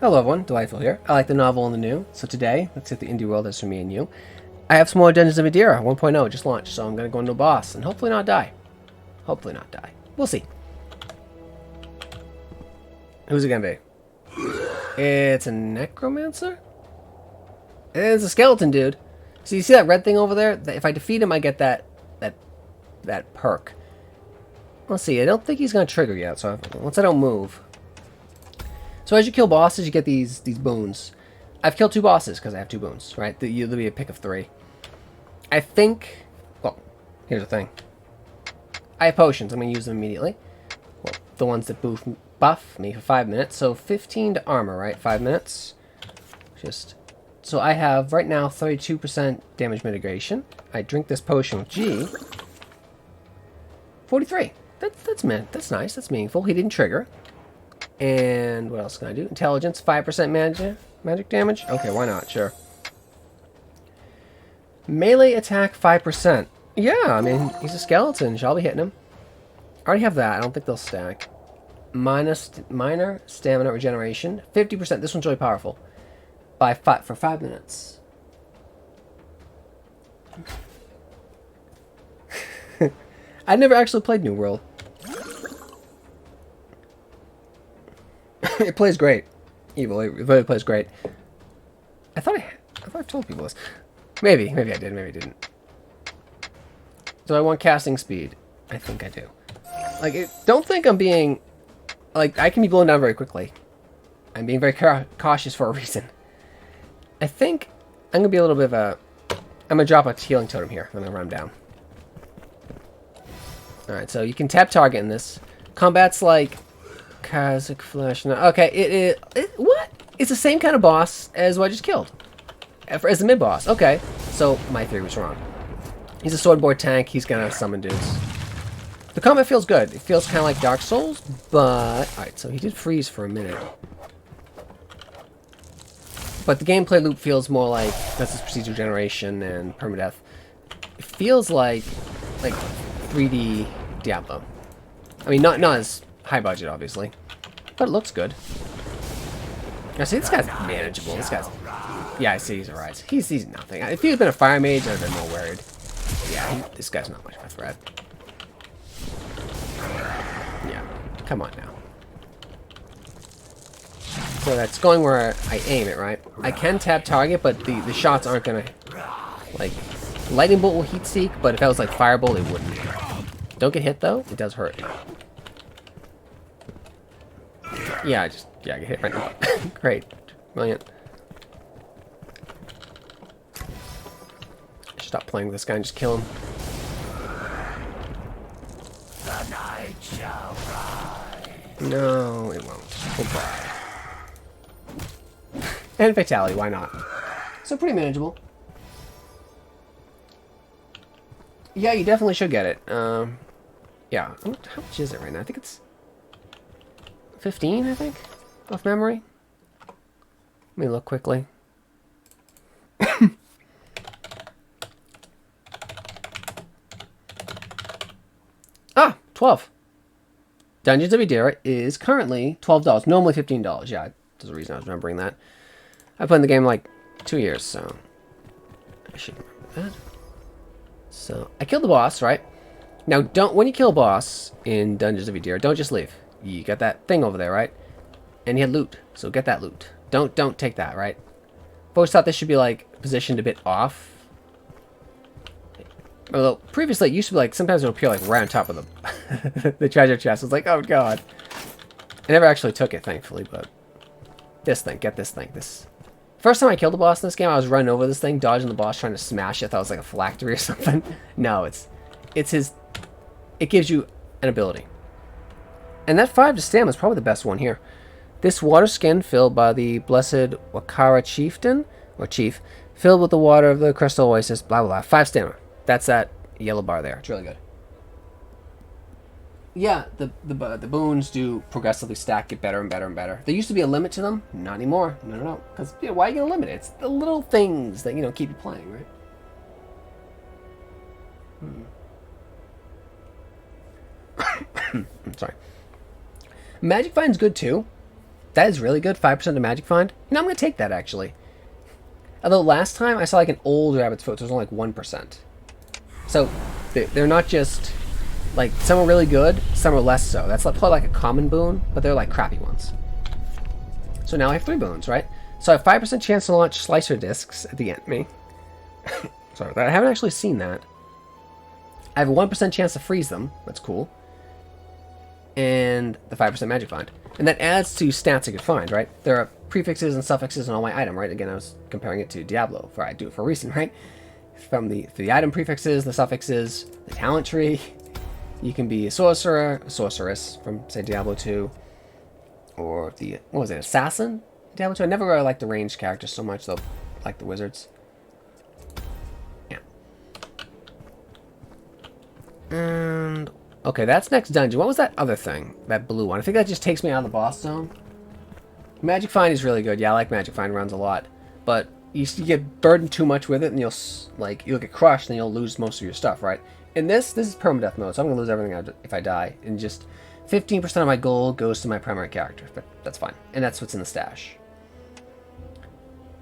Hello everyone, Delightful here. I like the novel and the new, so today, let's hit the indie world as for me and you. I have some more Dungeons of Edera 1.0 just launched, so I'm going to go into a boss and hopefully not die. Hopefully not die. We'll see. Who's it going to be? It's a necromancer? It's a skeleton dude. So you see that red thing over there? If I defeat him, I get that perk. Let's see, I don't think he's going to trigger yet, so once I don't move. So as you kill bosses, you get these boons. I've killed 2 bosses because I have 2 boons, right? There'll be a pick of 3. I think... Well, here's the thing. I have potions. I'm going to use them immediately. Well, the ones that buff me for 5 minutes. So 15 to armor, right? 5 minutes. So I have, right now, 32% damage mitigation. I drink this potion with G. 43. That's nice. That's meaningful. He didn't trigger. And what else can I do? Intelligence, 5% magic damage. Okay, why not? Sure. Melee attack, 5%. Yeah, I mean, he's a skeleton. Shall be hitting him. I already have that. I don't think they'll stack. Minor stamina regeneration, 50%. This one's really powerful. For 5 minutes. I never actually played New World. It plays great. Evil. It really plays great. I thought I've told people this. Maybe I did. Maybe I didn't. Do I want casting speed? I think I do. Like, don't think I'm being... Like, I can be blown down very quickly. I'm being very cautious for a reason. I think I'm going to be a little bit of a... I'm going to drop a healing totem here. I'm going to run him down. Alright, so you can tap target in this. Combat's like... Kazakh Flash. No, okay, what? It's the same kind of boss as what I just killed. As the mid-boss. Okay, so my theory was wrong. He's a swordboard tank. He's gonna summon dudes. The combat feels good. It feels kind of like Dark Souls, but... Alright, so he did freeze for a minute. But the gameplay loop feels more like... That's this procedural generation and permadeath. It feels like 3D Diablo. I mean, not as high budget, obviously. But it looks good. I see, this guy's manageable. This guy's... Yeah, I see he's alright. He's nothing. If he had been a fire mage, I'd have been more worried. Yeah, this guy's not much of a threat. Yeah, come on now. So that's going where I aim it, right? I can tap target, but the shots aren't gonna... Like, lightning bolt will heat seek, but if that was like firebolt, it wouldn't. Don't get hit though. It does hurt. Yeah, I get hit right now. Great. Brilliant. Stop playing with this guy and just kill him. The night shall rise. No, it won't. Goodbye. And fatality, why not? So pretty manageable. Yeah, you definitely should get it. Yeah. How much is it right now? I think it's 15, I think, off memory. Let me look quickly. Ah, 12. Dungeons of Edera is currently $12. Normally $15. Yeah, there's a reason I was remembering that. I've played the game like 2 years, so I should remember that. So I killed the boss, right? Now, when you kill a boss in Dungeons of Edera, don't just leave. You got that thing over there, right? And you had loot, so get that loot. Don't take that, right? I've always thought this should be like positioned a bit off. Although previously it used to be like sometimes it would appear like right on top of the the treasure chest. It's like, oh god. I never actually took it, thankfully, but this thing, get this thing. First time I killed the boss in this game, I was running over this thing, dodging the boss, trying to smash it. I thought it was like a phylactery or something. No, it's his... It gives you an ability. And that 5 to stamina is probably the best one here. This water skin filled by the blessed Wakara chieftain, or chief, filled with the water of the crystal oasis, blah, blah, blah. 5 stamina. That's that yellow bar there. It's really good. Yeah, the boons do progressively stack, get better and better and better. There used to be a limit to them. Not anymore. No. Because, why are you going to limit it? It's the little things that, keep you playing, right? I'm sorry. Magic Vines good too. That is really good. 5% to magic find. You know, I'm going to take that, actually. Although last time I saw like an old rabbit's foot, so it was only like 1%. So they're not just... Like, some are really good, some are less so. That's probably like a common boon, but they're like crappy ones. So now I have 3 boons, right? So I have 5% chance to launch slicer discs at the enemy. Sorry, I haven't actually seen that. I have a 1% chance to freeze them. That's cool. And the 5% magic find. And that adds to stats I could find, right? There are prefixes and suffixes on all my item, right? Again, I was comparing it to Diablo, for I do it for a reason, right? From the item prefixes, the suffixes, the talent tree. You can be a sorcerer, a sorceress from, say, Diablo 2. Or the, what was it, assassin? Diablo 2. I never really liked the ranged characters so much, though, like the wizards. Yeah. And, okay, that's next dungeon. What was that other thing? That blue one. I think that just takes me out of the boss zone. Magic Find is really good. Yeah, I like Magic Find runs a lot. But you get burdened too much with it, and you'll get crushed, and you'll lose most of your stuff, right? In this is permadeath mode, so I'm going to lose everything if I die. And just 15% of my gold goes to my primary character, but that's fine. And that's what's in the stash.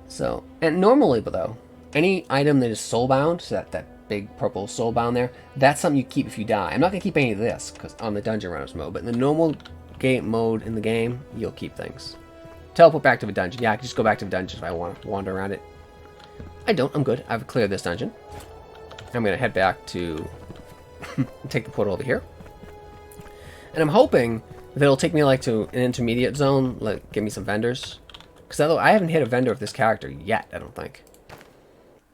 So, and normally, though, any item that is soulbound, so that big purple soulbound there, that's something you keep if you die. I'm not going to keep any of this because on the dungeon runners mode, but in the normal game mode in the game, you'll keep things. Teleport back to the dungeon. Yeah, I can just go back to the dungeon if I want to wander around it. I don't. I'm good. I've cleared this dungeon. I'm going to head back to take the portal over here. And I'm hoping that it'll take me like to an intermediate zone, like give me some vendors. Because although I haven't hit a vendor of this character yet, I don't think.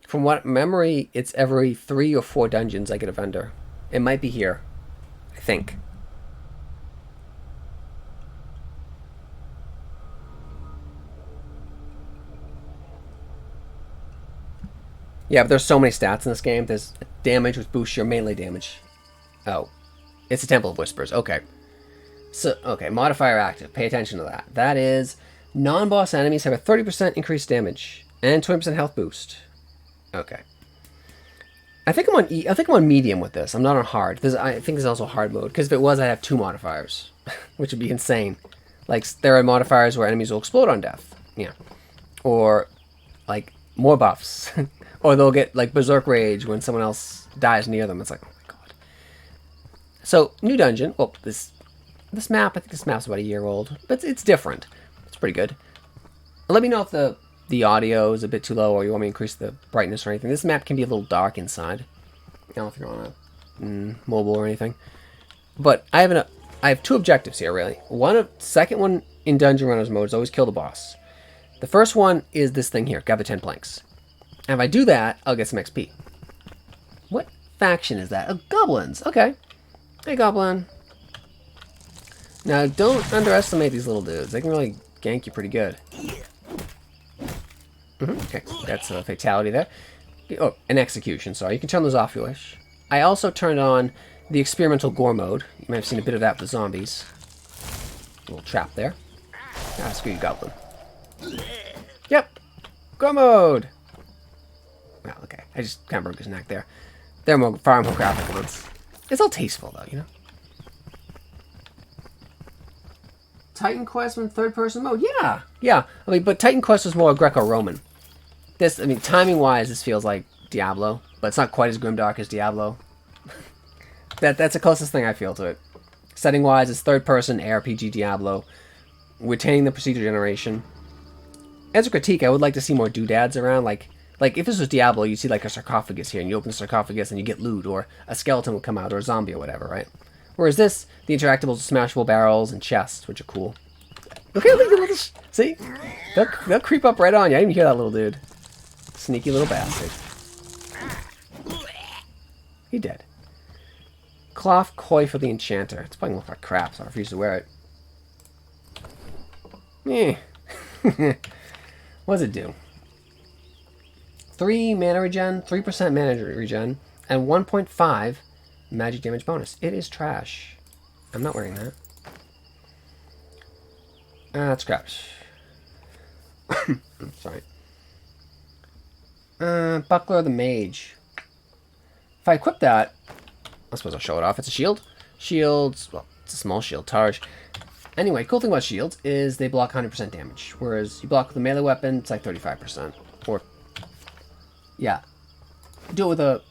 From what memory, it's every 3 or 4 dungeons I get a vendor. It might be here, I think. Yeah, but there's so many stats in this game. There's damage, which boosts your melee damage. Oh. It's a Temple of Whispers. Okay. So, okay, modifier active. Pay attention to that. That is, non-boss enemies have a 30% increased damage and 20% health boost. Okay. I think I'm on medium with this. I'm not on hard. I think there's also hard mode, because if it was, I'd have 2 modifiers, which would be insane. Like, there are modifiers where enemies will explode on death. Yeah. Or, like, more buffs. Or they'll get, like, Berserk Rage when someone else dies near them. It's like, oh my god. So, new dungeon. Well, this map, I think this map's about a year old. But it's different. It's pretty good. Let me know if the audio is a bit too low or you want me to increase the brightness or anything. This map can be a little dark inside. I don't know if you're on a mobile or anything. But I have 2 objectives here, really. Second one in Dungeon Runners mode is always kill the boss. The first one is this thing here, gather 10 planks. And if I do that, I'll get some XP. What faction is that? Oh, goblins. Okay. Hey, goblin. Now, don't underestimate these little dudes. They can really gank you pretty good. Okay, that's a fatality there. Oh, an execution, sorry. You can turn those off if you wish. I also turned on the experimental gore mode. You might have seen a bit of that with the zombies. A little trap there. Ah, screw you, goblin. Yep. Gore mode. Well, okay. I just kind of broke his neck there. They're far more graphical. It's all tasteful, though, you know? Titan Quest in third-person mode? Yeah. Yeah. I mean, but Titan Quest was more Greco-Roman. This, I mean, timing-wise, this feels like Diablo, but it's not quite as grimdark as Diablo. That's the closest thing I feel to it. Setting-wise, it's third-person ARPG Diablo, retaining the procedure generation. As a critique, I would like to see more doodads around, like if this was Diablo, you see like a sarcophagus here, and you open the sarcophagus and you get loot, or a skeleton will come out, or a zombie or whatever, right? Whereas this, the interactables, smashable barrels, and chests, which are cool. Okay, look at this. See? They'll creep up right on you. I didn't even hear that little dude. Sneaky little bastard. He dead. Cloth Koi for the Enchanter. It's probably look like crap, so I refuse to wear it. What does it do? 3 mana regen, 3% mana regen, and 1.5 magic damage bonus. It is trash. I'm not wearing that. That's crap. Sorry. Buckler of the Mage. If I equip that, I suppose I'll show it off. It's a shield. Shields, well, it's a small shield. Targe. Anyway, cool thing about shields is they block 100% damage, whereas you block with a melee weapon, it's like 35%. Or, yeah. Do it with a...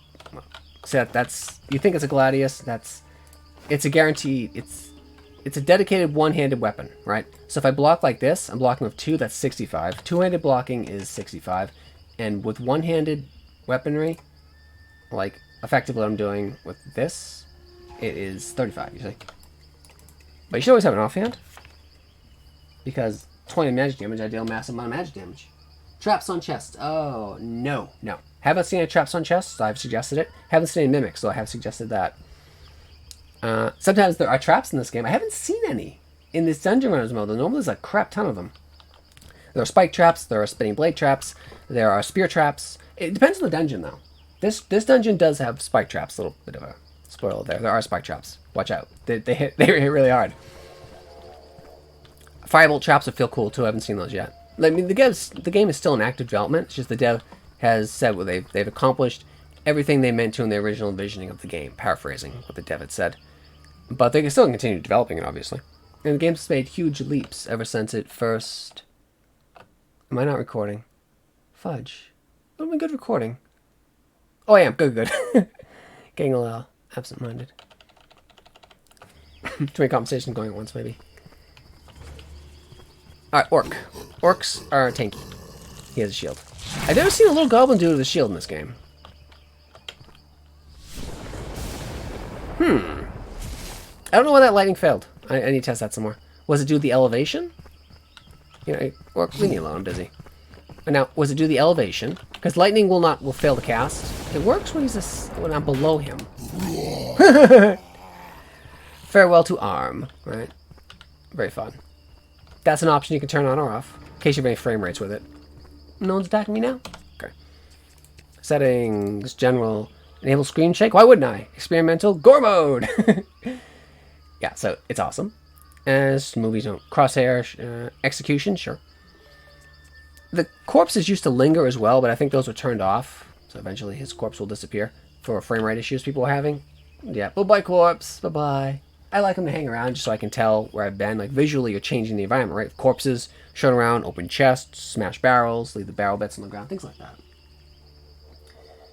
So that's... You think it's a Gladius, that's... It's a guaranteed... It's a dedicated one-handed weapon, right? So if I block like this, I'm blocking with 2, that's 65. Two-handed blocking is 65. And with one-handed weaponry, like effectively what I'm doing with this, it is 35 usually. But you should always have an offhand, because 20 magic damage, I deal a massive amount of magic damage. Traps on chest. Oh, no. Haven't seen any traps on chests, so I've suggested it. Haven't seen any mimics, so I have suggested that. Sometimes there are traps in this game. I haven't seen any in this dungeon runners mode. Normally there's a crap ton of them. There are spike traps, there are spinning blade traps, there are spear traps. It depends on the dungeon, though. This dungeon does have spike traps. A little bit of a spoiler there. There are spike traps. Watch out. They hit really hard. Firebolt traps would feel cool, too. I haven't seen those yet. I mean, the game is still in active development. It's just the dev has said what they've accomplished everything they meant to in the original envisioning of the game. Paraphrasing what the dev had said. But they can still continue developing it, obviously. And the game's made huge leaps ever since it first... Am I not recording? Fudge. I'm a good recording. Oh, I am. Good. Getting a little absent-minded. Too many conversations going at once, maybe. Alright, Orc. Orcs are tanky. He has a shield. I've never seen a little goblin dude with a shield in this game. I don't know why that lightning failed. I need to test that some more. Was it due to the elevation? You know, Orc, leave me alone, I'm busy. And now, was it due to the elevation? Because lightning will fail to cast. It works when when I'm below him. Farewell to arm, right? Very fun. That's an option you can turn on or off, in case you have any frame rates with it. No one's attacking me now? Okay. Settings, general, enable screen shake. Why wouldn't I? Experimental, gore mode! Yeah, so it's awesome. As movies don't. Crosshair, execution, sure. The corpses used to linger as well, but I think those were turned off. So eventually his corpse will disappear for frame rate issues people were having. Yeah, bye-bye corpse, bye-bye. I like them to hang around just so I can tell where I've been. Like visually, you're changing the environment, right? Corpses, shown around, open chests, smash barrels, leave the barrel bits on the ground, things like that.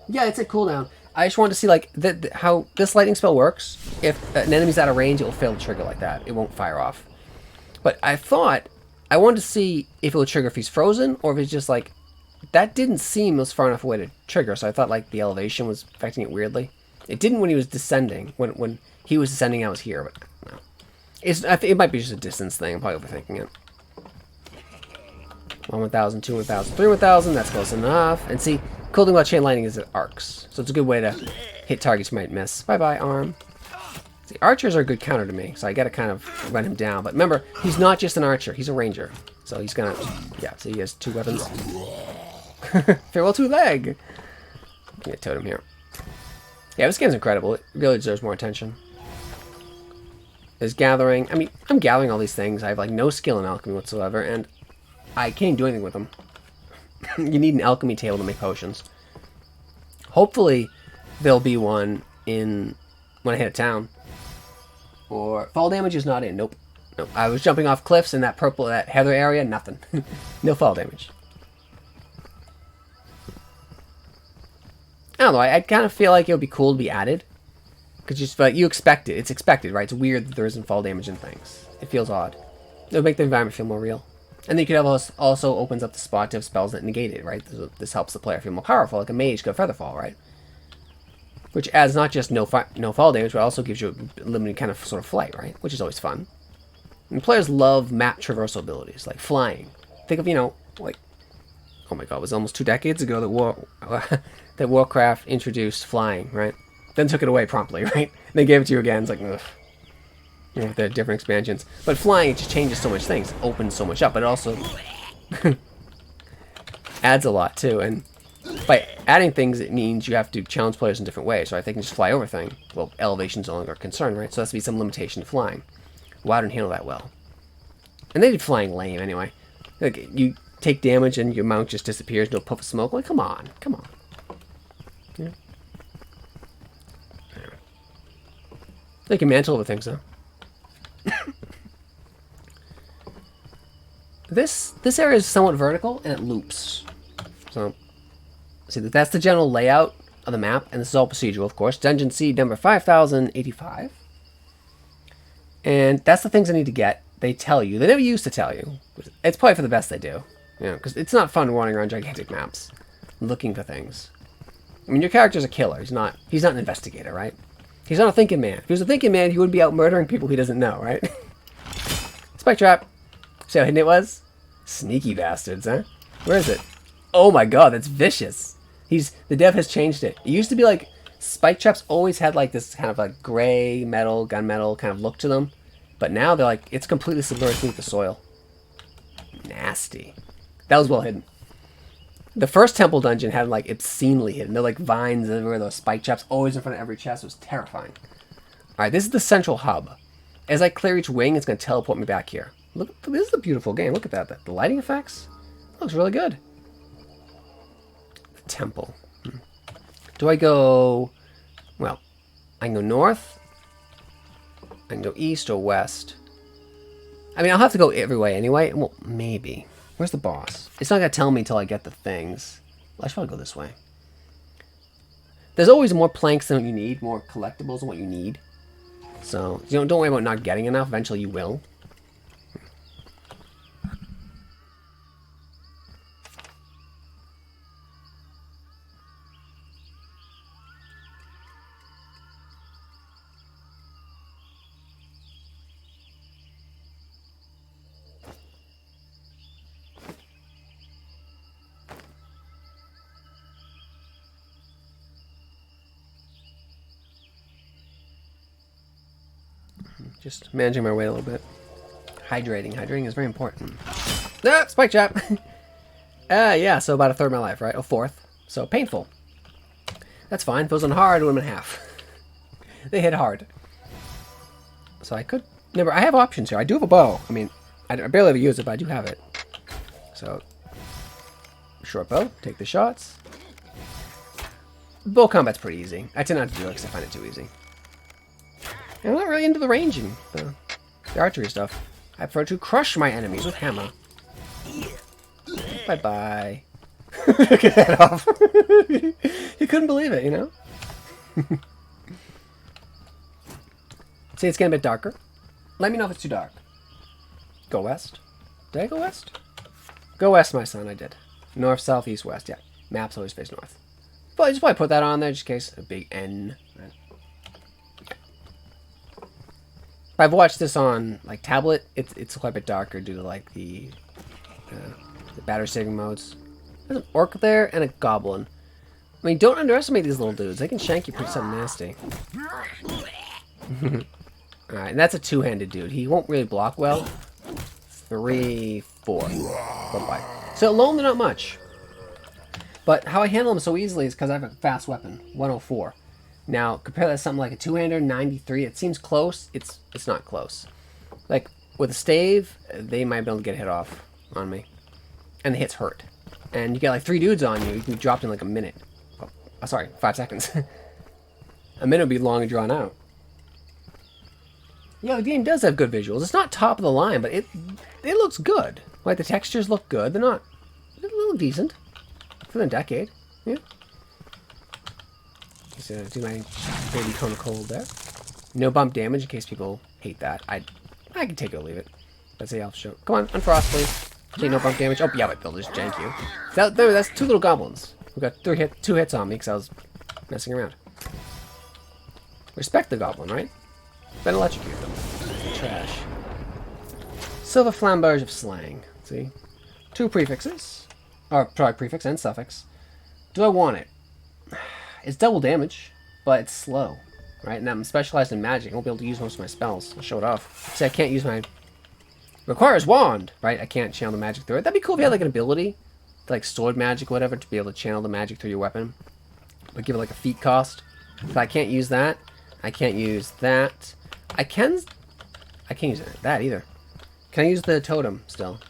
Yeah, it's a cooldown. I just wanted to see like how this lightning spell works. If an enemy's out of range, it will fail to trigger like that. It won't fire off. But I wanted to see if it would trigger if he's frozen, or if it's just like, that didn't seem as far enough away to trigger, so I thought like the elevation was affecting it weirdly. It didn't when he was descending. When he was descending, I was here, but no. It might be just a distance thing. I'm probably overthinking it. 1,000, 2, 1,000, 3, 1,000, that's close enough. And see, cool thing about chain lightning is it arcs, so it's a good way to hit targets you might miss. Bye-bye, arm. See, archers are a good counter to me, so I gotta kind of run him down. But remember, he's not just an archer, he's a ranger. So he's gonna, yeah, so he has 2 weapons. Farewell to leg! Get a totem here. Yeah, this game's incredible. It really deserves more attention. There's gathering. I mean, I'm gathering all these things. I have like no skill in alchemy whatsoever, and I can't do anything with them. You need an alchemy table to make potions. Hopefully, there'll be one when I hit a town. Or fall damage is not in. Nope. I was jumping off cliffs in that heather area. Nothing. No fall damage. I don't know. I kind of feel like it would be cool to be added. But you expect it. It's expected, right? It's weird that there isn't fall damage in things. It feels odd. It would make the environment feel more real. And then you could have also opens up the spot to have spells that negate it, right? This helps the player feel more powerful, like a mage could Featherfall, right? Which adds not just no fall damage, but also gives you a limited kind of sort of flight, right? Which is always fun. And players love map traversal abilities, like flying. Think of, like, oh my god, it was almost 2 decades ago that Warcraft introduced flying, right? Then took it away promptly, right? They gave it to you again. It's like, ugh. With the different expansions. But flying, it just changes so much things. It opens so much up. But it also adds a lot, too. And by adding things, it means you have to challenge players in different ways. So I think you can just fly over things. Well, elevation's no longer a concern, right? So there has to be some limitation to flying. WoW didn't handle that well. And they did flying lame, anyway. Like, you take damage and your mount just disappears. No puff of smoke. Like, come on. Yeah. They can mantle over things, though. This area is somewhat vertical and it loops. So, see, that's the general layout of the map, and this is all procedural, of course. Dungeon seed number 5085. And that's the things I need to get. They tell you. They never used to tell you. It's probably for the best they do. You know, because it's not fun wandering around gigantic maps looking for things. I mean, your character's a killer. He's not an investigator, right? He's not a thinking man. If he was a thinking man, he wouldn't be out murdering people he doesn't know, right? Spike trap. See how hidden it was? Sneaky bastards, huh? Where is it? Oh my god, that's vicious. The dev has changed it. It used to be like, spike traps always had like this kind of like gray metal, gunmetal kind of look to them. But now they're like, it's completely submerged beneath the soil. Nasty. That was well hidden. The first temple dungeon had like obscenely hidden. They're like vines everywhere, those spike traps always in front of every chest. It was terrifying. Alright, this is the central hub. As I clear each wing, it's going to teleport me back here. Look, this is a beautiful game. Look at that. The lighting effects looks really good. The temple. Do I go... Well, I can go north. I can go east or west. I mean, I'll have to go every way anyway. Well, maybe. Where's the boss? It's not going to tell me until I get the things. Well, I should probably go this way. There's always more planks than what you need, more collectibles than what you need. So, you know, don't worry about not getting enough. Eventually you will. Just managing my weight a little bit. Hydrating. Hydrating is very important. Ah, spike trap! Yeah, so about a third of my life, right? A fourth. So painful. That's fine. If it was on hard, it would have been half. They hit hard. So I could... Remember, I have options here. I do have a bow. I mean, I barely ever use it, but I do have it. So, short bow. Take the shots. Bow combat's pretty easy. I tend not to do it because I find it too easy. I'm not really into the ranging, the archery stuff. I prefer to crush my enemies with hammer. Bye-bye. Get that off. You couldn't believe it, you know? See, it's getting a bit darker. Let me know if it's too dark. Go west. Did I go west? Go west, my son, I did. North, south, east, west, yeah. Maps always face north. But I just probably put that on there just in case. A big N. Right? I've watched this on like tablet. It's quite a bit darker due to like the battery saving modes. There's an orc there and a goblin. I mean, don't underestimate these little dudes. They can shank you pretty something nasty. Alright, and that's a two-handed dude. He won't really block well. 3, 4. Bye-bye. So alone, they're not much. But how I handle them so easily is because I have a fast weapon, 104. Now, compare that to something like a two-hander, 93. It seems close. It's not close. Like, with a stave, they might be able to get a hit off on me. And the hits hurt. And you get like 3 dudes on you, you can be dropped in like a minute. Oh, sorry, 5 seconds. A minute would be long and drawn out. Yeah, the game does have good visuals. It's not top of the line, but it looks good. Like, the textures look good. They're not... They're a little decent. For the decade. Yeah. Just do my baby cone of cold there. No bump damage in case people hate that. I can take it or leave it. That's the elf show. Come on, unfrost, please. Okay, no bump damage. Oh, yeah, but they'll just jank you. That's 2 little goblins who got 2 hits on me because I was messing around. Respect the goblin, right? Then electrocute them. Trash. Silver flambage of slang. See? 2 prefixes. Or, sorry, prefix and suffix. Do I want it? It's double damage, but it's slow, right? And I'm specialized in magic. I won't be able to use most of my spells. I'll show it off. See, I can't use my... Requires wand, right? I can't channel the magic through it. That'd be cool if you had like an ability, like sword magic or whatever, to be able to channel the magic through your weapon. But give it like a feat cost. But I can't use that. I can't use that. I can't use that either. Can I use the totem still?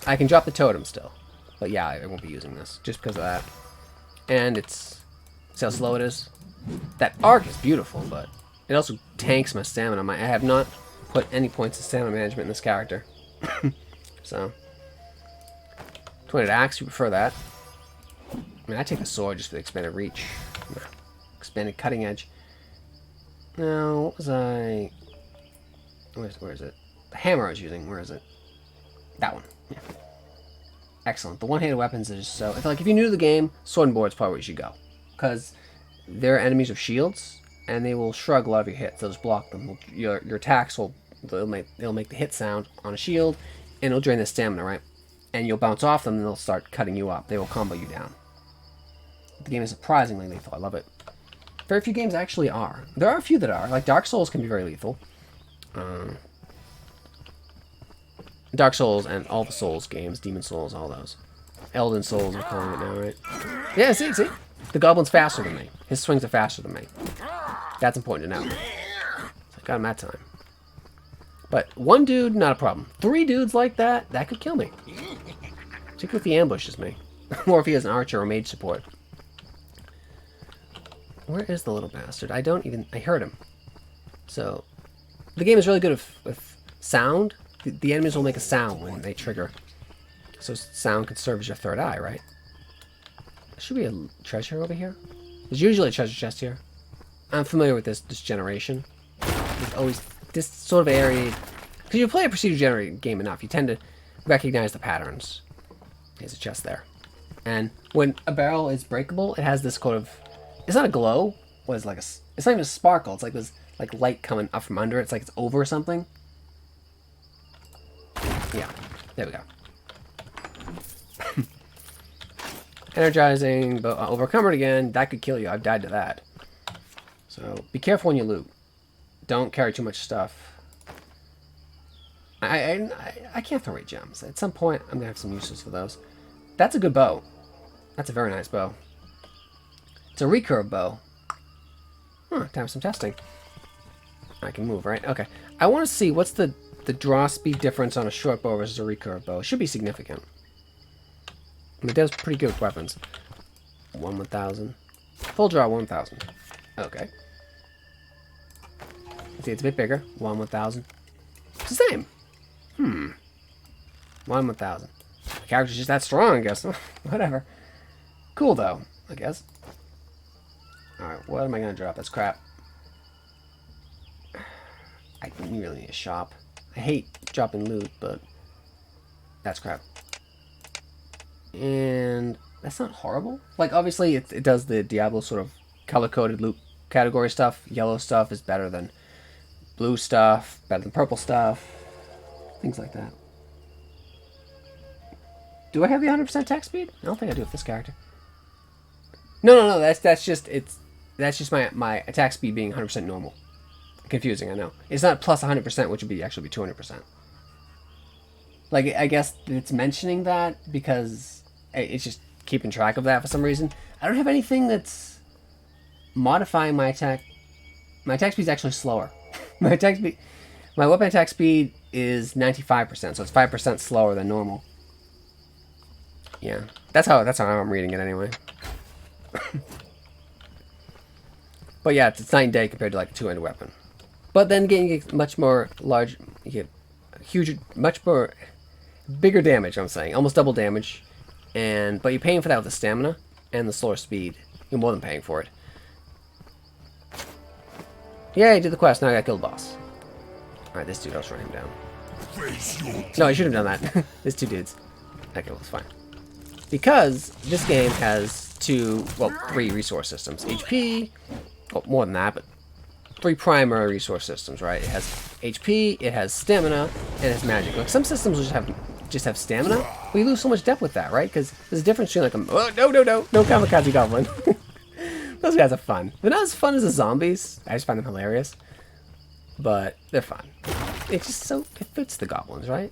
I can drop the totem still. But yeah, I won't be using this just because of that. And it's... See how slow it is? That arc is beautiful, but it also tanks my stamina. I have not put any points of stamina management in this character. So, 20 axe, you prefer that. I mean, I take the sword just for the expanded reach. Expanded cutting edge. Now, what was I... Where is it? The hammer I was using. Where is it? That one. Yeah. Excellent. The one-handed weapons is so... I feel like if you're new to the game, sword and board is probably where you should go. Because they're enemies with shields, and they will shrug a lot of your hits. They'll just block them. Your attacks will... They'll make the hit sound on a shield, and it'll drain the stamina, right? And you'll bounce off them, and they'll start cutting you up. They will combo you down. The game is surprisingly lethal. I love it. Very few games actually are. There are a few that are. Like Dark Souls can be very lethal. Dark Souls and all the Souls games, Demon Souls, all those. Elden Souls, we're calling it now, right? Yeah, see? The goblin's faster than me. His swings are faster than me. That's important to know. I got him that time. But one dude, not a problem. 3 dudes like that, that could kill me. Particularly if he ambushes me. Or if he has an archer or mage support. Where is the little bastard? I heard him. So, the game is really good with sound. The enemies will make a sound when they trigger. So sound can serve as your third eye, right? There should be a treasure over here. There's usually a treasure chest here. I'm familiar with this generation. There's always this sort of area. Because you play a procedure generated game enough, you tend to recognize the patterns. There's a chest there. And when a barrel is breakable, it has this kind of... It's not a glow. What is it, like a... It's not even a sparkle. It's like this like light coming up from under it. It's like it's over something. Yeah. There we go. Energizing, but overcome it again. That could kill you. I've died to that. So be careful when you loot. Don't carry too much stuff. I can't throw away gems. At some point, I'm going to have some uses for those. That's a good bow. That's a very nice bow. It's a recurve bow. Huh, time for some testing. I can move, right? Okay. I want to see what's the draw speed difference on a short bow versus a recurve bow. It should be significant. I mean, those pretty good weapons. 1,000. Full draw 1,000. Okay. See, it's a bit bigger. 1,000. It's the same. 1,000. The character's just that strong, I guess. Whatever. Cool, though, I guess. Alright, what am I going to drop? That's crap. I really need a shop. I hate dropping loot, but that's crap. And that's not horrible. Like, obviously, it does the Diablo sort of color-coded loot category stuff. Yellow stuff is better than blue stuff, better than purple stuff. Things like that. Do I have the 100% attack speed? I don't think I do with this character. No. That's just my attack speed being 100% normal. Confusing, I know. It's not plus 100%, which would be actually be 200%. Like, I guess it's mentioning that because it's just keeping track of that for some reason. I don't have anything that's modifying my attack. My attack speed is actually slower. My weapon attack speed is 95%, so it's 5% slower than normal. Yeah, that's how I'm reading it anyway. But yeah, it's night and day compared to like a two-handed weapon. But then again, you get much more large, you get huge, much more bigger damage. I'm saying almost double damage, but you're paying for that with the stamina and the slower speed. You're more than paying for it. Yeah, I did the quest. Now I got to kill the boss. All right, this dude. I'll run him down. No, I should have done that. There's 2 dudes. Okay, well, it's fine. Because this game has 3 resource systems. HP, well, more than that, but 3 primary resource systems, right? It has HP, it has stamina, and it has magic. Like, some systems will just have stamina, but you lose so much depth with that, right? Because there's a difference between like no kamikaze goblin. Those guys are fun. They're not as fun as the zombies. I just find them hilarious. But they're fun. It's just so... It fits the goblins, right?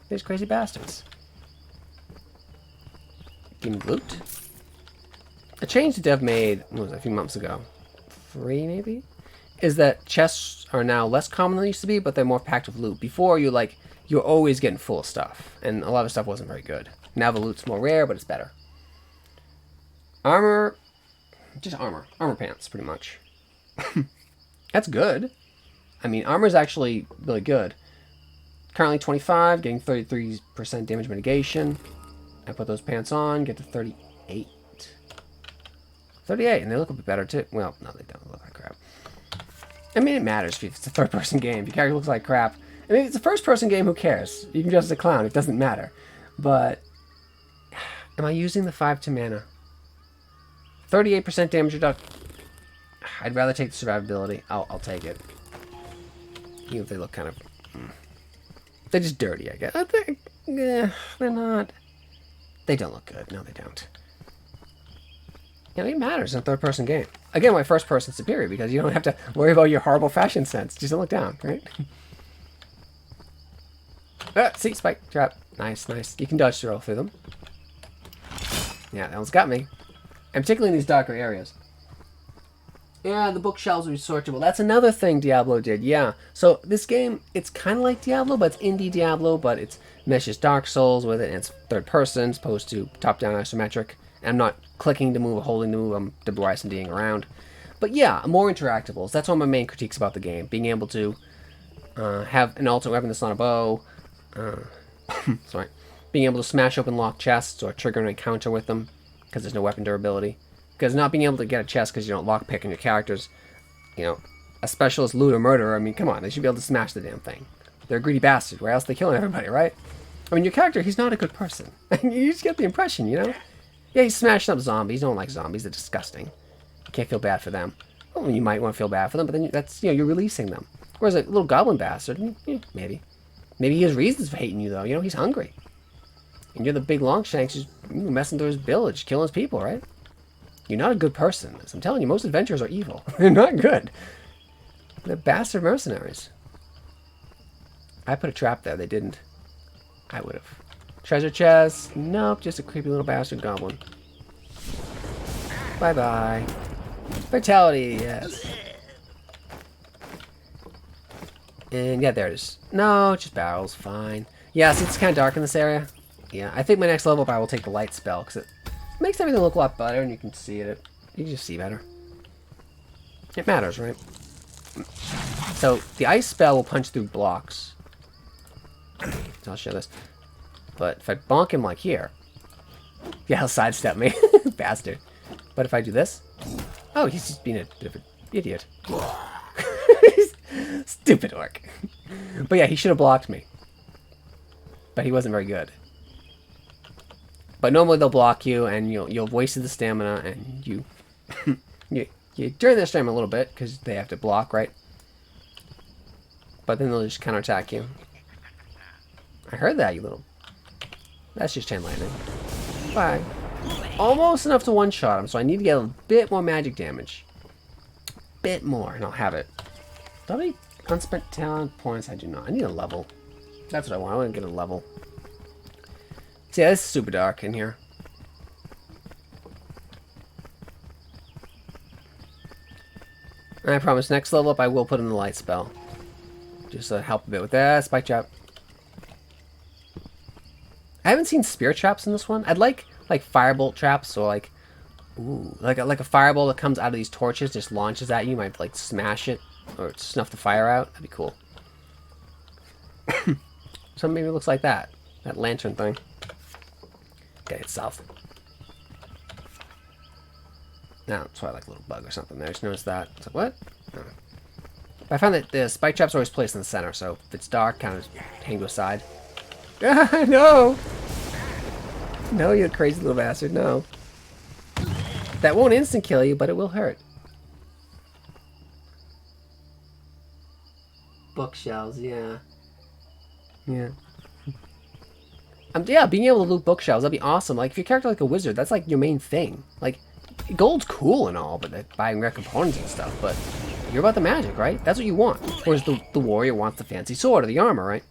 They're just crazy bastards. Give me loot. A change the dev made, what was it, a few months ago? 3, maybe? Is that chests are now less common than they used to be, but they're more packed with loot. Before, you're always getting full of stuff. And a lot of stuff wasn't very good. Now the loot's more rare, but it's better. Armor... Just armor. Armor pants, pretty much. That's good. I mean, armor's actually really good. Currently 25, getting 33% damage mitigation. I put those pants on, get to 38. 38, and they look a bit better too. Well, no, they don't look like crap. I mean, it matters if it's a third-person game. If your character looks like crap. I mean, if it's a first-person game, who cares? You can dress as a clown. It doesn't matter. But, am I using the 5 to mana? 38% damage reduction. I'd rather take the survivability. I'll take it. Even if they look kind of... They're just dirty, I guess. They're not... They don't look good. No, they don't. You know, it matters in a third-person game. Again, my first-person superior, because you don't have to worry about your horrible fashion sense. Just don't look down, right? See, spike trap. Nice, nice. You can dodge throw through them. Yeah, that one's got me. And particularly in these darker areas. Yeah, the bookshelves are sortable. That's another thing Diablo did, yeah. So this game, it's kind of like Diablo, but it's indie Diablo, but it meshes Dark Souls with it, and it's third person, as opposed to top-down isometric. And I'm not clicking to move or holding to move, I'm WSDing around. But yeah, more interactables. That's one of my main critiques about the game. Being able to have an alternate weapon that's not a bow. Sorry. Being able to smash open locked chests or trigger an encounter with them, because there's no weapon durability. Because not being able to get a chest because you don't lockpick on your characters, you know, a specialist loot or murderer, I mean, come on, they should be able to smash the damn thing. They're a greedy bastard, or else they're killing everybody, right? I mean, your character, he's not a good person. You just get the impression, you know? Yeah, he's smashing up zombies. You don't like zombies, they're disgusting. You can't feel bad for them. Well, you might want to feel bad for them, but then that's, you know, you're releasing them. Whereas a little goblin bastard, maybe. Maybe he has reasons for hating you, though. You know, he's hungry. And you're the big longshanks who's messing through his village, killing his people, right? You're not a good person. As I'm telling you, most adventurers are evil. They're not good. They're bastard mercenaries. I put a trap there. They didn't. I would have. Treasure chest. Nope, just a creepy little bastard goblin. Bye-bye. Fatality, yes. And yeah, there it is. No, just barrels. Fine. Yeah, see, it's kind of dark in this area. Yeah, I think my next level up I will take the light spell, because it makes everything look a lot better, and you can see it. You can just see better. It matters, right? So, the ice spell will punch through blocks. So I'll show this. But if I bonk him like here... Yeah, he'll sidestep me. Bastard. But if I do this... Oh, he's just being a bit of an idiot. Stupid orc. But yeah, he should have blocked me. But he wasn't very good. But normally they'll block you, and you'll have wasted the stamina, and you drain their stamina a little bit because they have to block, right? But then they'll just counterattack you. I heard that, you little. That's just chain lightning. Bye. Almost enough to one-shot him, so I need to get a bit more magic damage. Bit more, and I'll have it. Do I have any unspent talent points? I do not. I need a level. That's what I want. I want to get a level. So yeah, this is super dark in here. And I promise next level up I will put in the light spell. Just to help a bit with that. Spike trap. I haven't seen spear traps in this one. I'd like firebolt traps, or like a fireball that comes out of these torches, just launches at you. You might like smash it or snuff the fire out. That'd be cool. So maybe it looks like that. That lantern thing. Okay, it's south. Now, that's why I like a little bug or something there. I just noticed that. It's like, what? No. But I found that the spike traps are always placed in the center, so if it's dark, kind of hang to a side. Ah, no! No, you crazy little bastard, no. That won't instant kill you, but it will hurt. Bookshelves, yeah. Yeah. Yeah, being able to loot bookshelves, that'd be awesome. Like, if your character like a wizard, that's like your main thing. Like, gold's cool and all, but buying rare components and stuff, but you're about the magic, right? That's what you want. Whereas the warrior wants the fancy sword or the armor, right?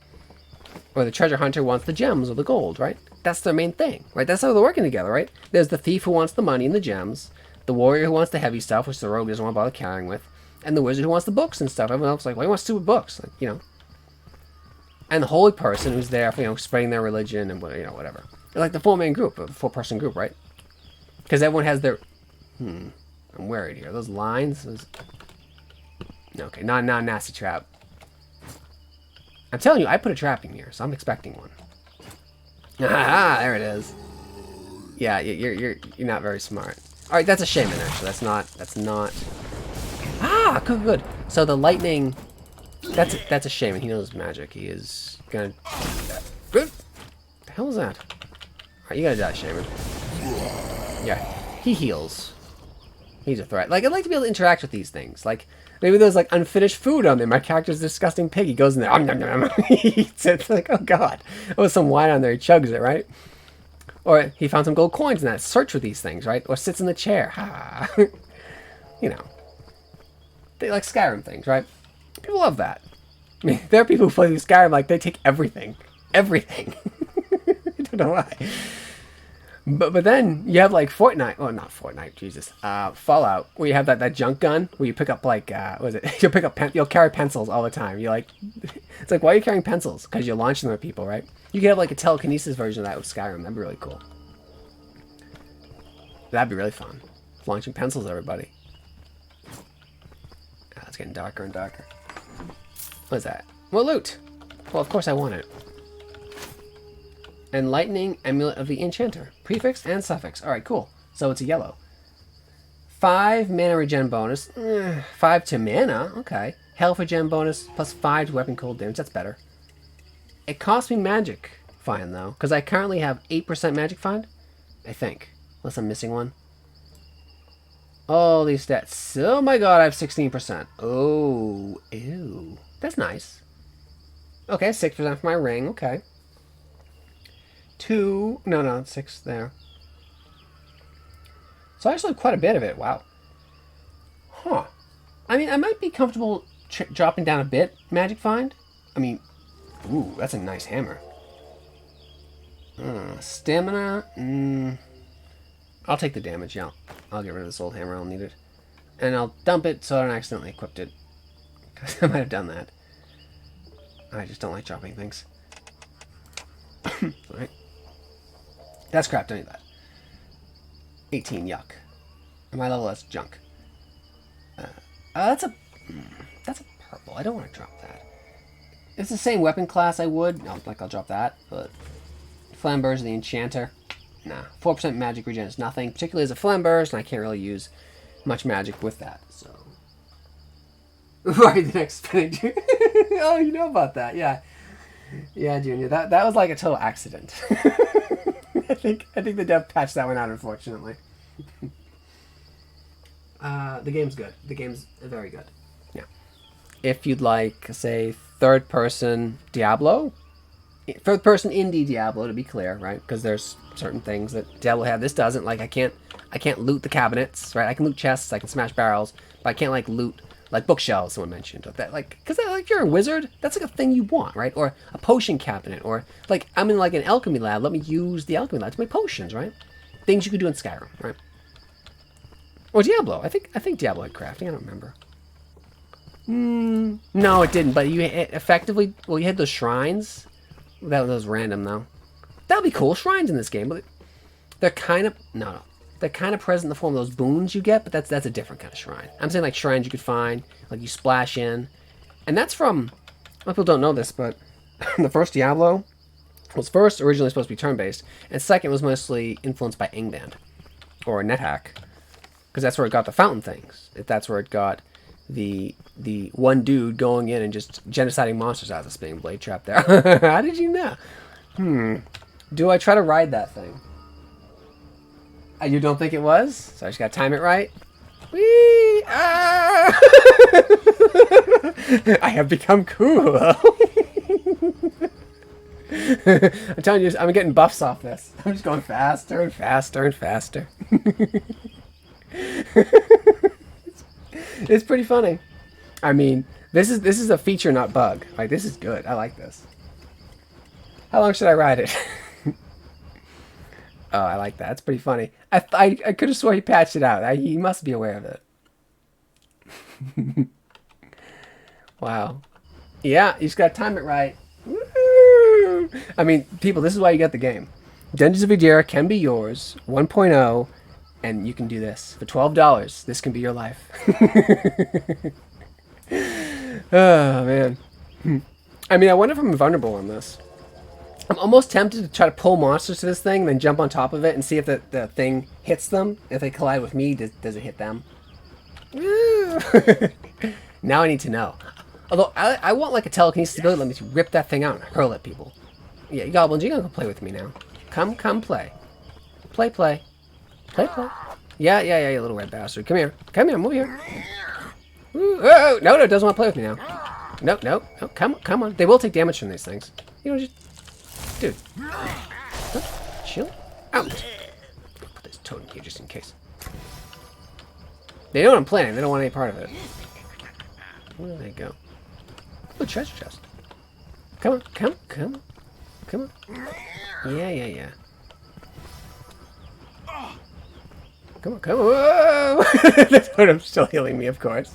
Or the treasure hunter wants the gems or the gold, right? That's their main thing, right? That's how they're working together, right? There's the thief who wants the money and the gems, the warrior who wants the heavy stuff, which the rogue doesn't want to bother carrying with, and the wizard who wants the books and stuff. Everyone else is like, well, he wants stupid books, like, you know. And the holy person who's there for, you know, spreading their religion and, you know, whatever. They're like the four-man group, the four-person group, right? Because everyone has their... I'm worried here. Those lines... Okay, not nasty trap. I'm telling you, I put a trap in here, so I'm expecting one. Ah, there it is. Yeah, you're not very smart. All right, that's a shaman actually. That's not. Ah, good. So the lightning. That's a shaman. He knows magic. He is gonna. Good. The hell is that? All right, you gotta die, shaman. Yeah, he heals. He's a threat. Like, I'd like to be able to interact with these things. Like, maybe there's like unfinished food on there. My character's a disgusting pig. He goes in there. Nom, nom, nom. He eats it. It's like, oh god. Oh, some wine on there. He chugs it, right? Or he found some gold coins in that. Search for these things, right? Or sits in the chair. You know. They like Skyrim things, right? People love that. I mean, there are people who play through Skyrim like they take everything. Everything. I don't know why. But then you have like Fortnite. Well, not Fortnite, Jesus. Fallout, where you have that junk gun where you pick up like what is it? You'll carry pencils all the time. You like, it's like, why are you carrying pencils? Because you're launching them at people, right? You could have like a telekinesis version of that with Skyrim. That'd be really cool. That'd be really fun. Launching pencils at everybody. Ah, it's getting darker and darker. What is that? More loot. Well, of course I want it. Enlightening Amulet of the Enchanter. Prefix and suffix. Alright, cool. So it's a yellow. 5 mana regen bonus. 5 to mana. Okay. Health regen bonus plus 5 to weapon cold damage. That's better. It costs me magic find, though. Because I currently have 8% magic find. I think. Unless I'm missing one. All these stats. Oh my god, I have 16%. Oh. Ew. That's nice. Okay, 6% for my ring. Okay. 2, no, 6 there. So I actually have quite a bit of it. Wow. Huh. I mean, I might be comfortable dropping down a bit magic find. I mean, ooh, that's a nice hammer. Stamina. I'll take the damage. Yeah, I'll get rid of this old hammer. I'll need it, and I'll dump it so I don't accidentally equip it. Because I might have done that. I just don't like dropping things. Alright. That's crap, don't need that. 18, yuck. At my level, that's junk. That's a purple. I don't want to drop that. It's the same weapon class I would. No, I'll drop that, but... Flamberge of the Enchanter. Nah. 4% magic regen is nothing, particularly as a Flamberge, and I can't really use much magic with that, so... Right, the next spinning. Oh, you know about that, yeah. Yeah, Junior, that was like a total accident. I think the dev patched that one out, unfortunately. The game's good. The game's very good. Yeah. If you'd like, say, third-person Diablo, third-person indie Diablo, to be clear, right? Because there's certain things that Diablo have. This doesn't. Like, I can't loot the cabinets, right? I can loot chests, I can smash barrels, but I can't like loot like bookshelves. Someone mentioned that, like, because like you're a wizard, that's like a thing you want, right? Or a potion cabinet, or like I'm in like an alchemy lab. Let me use the alchemy lab to make potions, right? Things you could do in Skyrim, right? Or Diablo. I think Diablo had crafting. I don't remember. No, it didn't. But you effectively, well, you had those shrines. That was random though. That'd be cool. Shrines in this game, but they're kind of no. They're kind of present in the form of those boons you get, but that's a different kind of shrine. I'm saying like shrines you could find, like you splash in, and that's from. A lot of people don't know this, but the first Diablo was first originally supposed to be turn-based, and second was mostly influenced by Engband or NetHack, because that's where it got the fountain things. That's where it got the one dude going in and just genociding monsters out of the spinning blade trap there. How did you know? Do I try to ride that thing? You don't think it was? So I just gotta time it right. Whee! Ah! I have become cool. I'm telling you, I'm getting buffs off this. I'm just going faster and faster and faster. It's pretty funny. I mean, this is a feature, not bug. Like, this is good. I like this. How long should I ride it? Oh, I like that. That's pretty funny. I could have swore he patched it out. He must be aware of it. Wow. Yeah, you just got to time it right. Woo! I mean, people, this is why you got the game. Dungeons of Edera can be yours, 1.0, and you can do this. For $12, this can be your life. Oh, man. I mean, I wonder if I'm vulnerable on this. I'm almost tempted to try to pull monsters to this thing, then jump on top of it and see if the thing hits them. If they collide with me, does it hit them? Now I need to know. Although, I want like a telekinesis ability, let me just rip that thing out and hurl at people. Yeah, goblins, you're gonna come play with me now. Come play. Play. Yeah, you little red bastard. Come here, move here. Oh, no, it doesn't want to play with me now. No, come on. They will take damage from these things. You know, just... Dude. Chill out. Put this totem here just in case. They know what I'm planning. They don't want any part of it. Where do they go? Oh, treasure chest. Come on. Yeah. Come on. Whoa! The totem's still healing me, of course.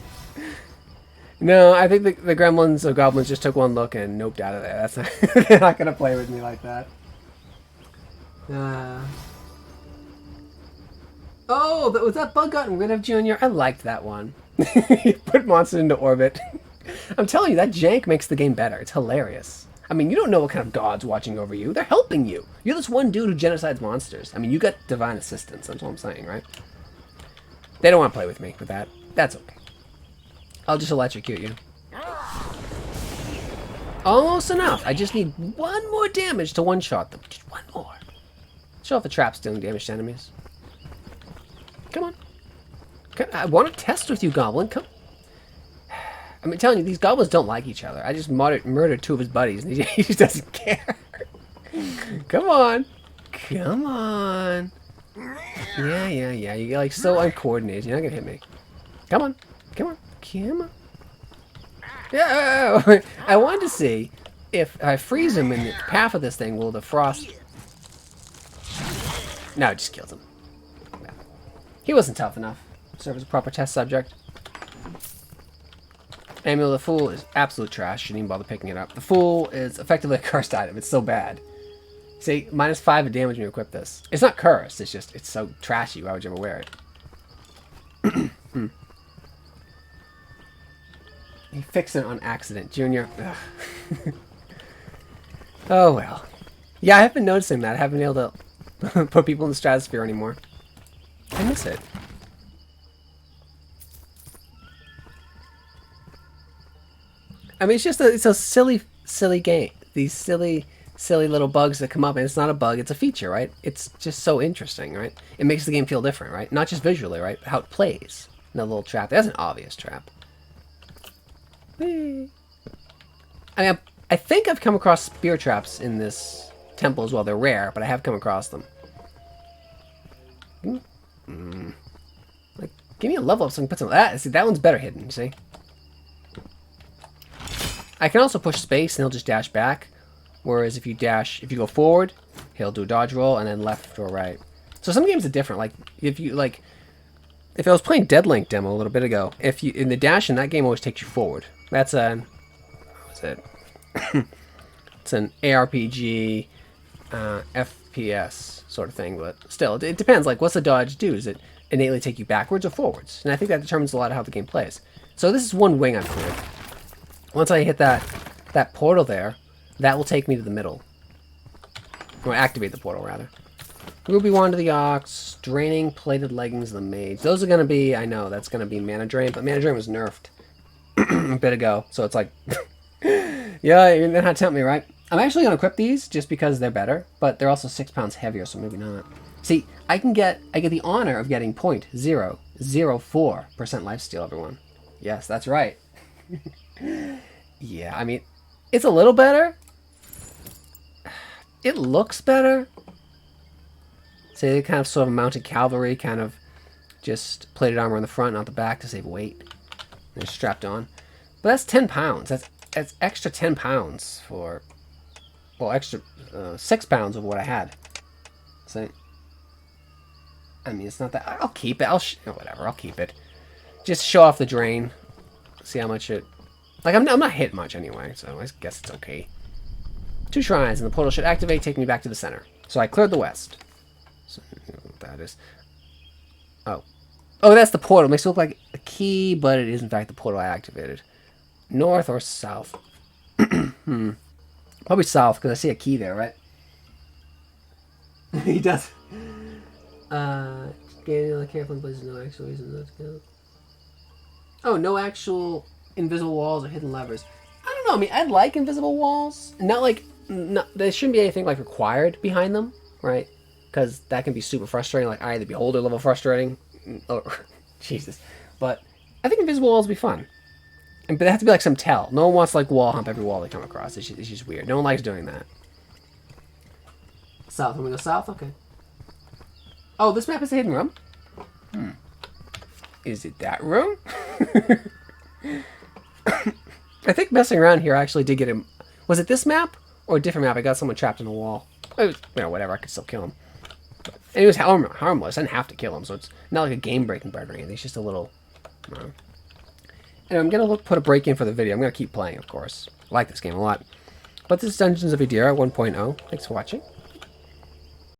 No, I think the gremlins or goblins just took one look and noped out of there. That's not, they're not gonna play with me like that. Oh, was that bug gotten rid of, Junior? I liked that one. You put monsters into orbit. I'm telling you, that jank makes the game better. It's hilarious. I mean, you don't know what kind of god's watching over you. They're helping you. You're this one dude who genocides monsters. I mean, you got divine assistance. That's what I'm saying, right? They don't want to play with me with that. That's okay. I'll just electrocute you. Almost enough. I just need one more damage to one-shot them. Just one more. Show if the trap's doing damage to enemies. Come on. I want to test with you, Goblin. Come. I'm telling you, these goblins don't like each other. I just murdered two of his buddies, and he just doesn't care. Come on. Yeah. You're like so uncoordinated. You're not going to hit me. Come on. Yeah. I wanted to see if I freeze him in the path of this thing, will the frost... No, it just kills him. No. He wasn't tough enough. Serve as a proper test subject. Amulet of the Fool is absolute trash. Shouldn't even bother picking it up. The Fool is effectively a cursed item. It's so bad. See, -5 of damage when you equip this. It's not cursed. It's just, it's so trashy. Why would you ever wear it? He fixed it on accident, Junior. Oh, well. Yeah, I have been noticing that. I haven't been able to put people in the stratosphere anymore. I miss it. I mean, it's a silly game. These silly little bugs that come up, and it's not a bug, it's a feature, right? It's just so interesting, right? It makes the game feel different, right? Not just visually, right? But how it plays. And the little trap. That's an obvious trap. I mean, I think I've come across spear traps in this temple as well. They're rare, but I have come across them. Like, give me a level up so I can put some of that. See, that one's better hidden, see? I can also push space and he'll just dash back. Whereas if you go forward, he'll do a dodge roll and then left or right. So some games are different. Like, if I was playing Dead Link demo a little bit ago, in the dash in that game always takes you forward. That's what was it? It's an ARPG FPS sort of thing, but still, it depends. Like, what's the dodge do? Does it innately take you backwards or forwards? And I think that determines a lot of how the game plays. So this is one wing I've cleared. Once I hit that portal there, that will take me to the middle. Or activate the portal, rather. Ruby Wand of the Ox, Draining Plated Leggings of the Mage. Those are going to be, I know, that's going to be Mana Drain, but Mana Drain was nerfed a bit ago, so it's like, yeah, you're going to tempt me, right? I'm actually going to equip these just because they're better, but they're also 6 pounds heavier, so maybe not. See, I get the honor of getting 0.004% lifesteal, everyone. Yes, that's right. Yeah, I mean, it's a little better. It looks better. Say kind of sort of mounted cavalry, kind of just plated armor on the front, not the back to save weight. And it's strapped on. But that's 10 pounds. That's extra 10 pounds for, well, extra 6 pounds of what I had. So, I mean, it's not that. I'll keep it. Whatever. I'll keep it. Just show off the drain. See how much it. Like, I'm not hit much anyway, so I guess it's okay. 2 shrines, and the portal should activate, take me back to the center. So I cleared the west. So, you know what that is. Oh, that's the portal. It makes it look like a key, but it is, in fact, the portal I activated. North or south? Probably south, because I see a key there, right? He does. Scanning carefully places no actual reason not to kill. Oh, no actual invisible walls or hidden levers. I don't know. I mean, I'd like invisible walls. Not like... there shouldn't be anything, like, required behind them, right? Because that can be super frustrating. Like, Eye of the Beholder level frustrating. Oh, Jesus. But I think invisible walls would be fun. But they have to be like some tell. No one wants to, like, wall hump every wall they come across. It's just weird. No one likes doing that. South. Want to go south? Okay. Oh, this map is a hidden room? Is it that room? I think messing around here I actually did get him. Was it this map or a different map? I got someone trapped in a wall. It was, you know, whatever. I could still kill him. And he was harmless. I didn't have to kill him, so it's not like a game-breaking bird or anything. It's just a little... And I'm going to put a break in for the video. I'm going to keep playing, of course. I like this game a lot. But this is Dungeons of Edera 1.0. Thanks for watching.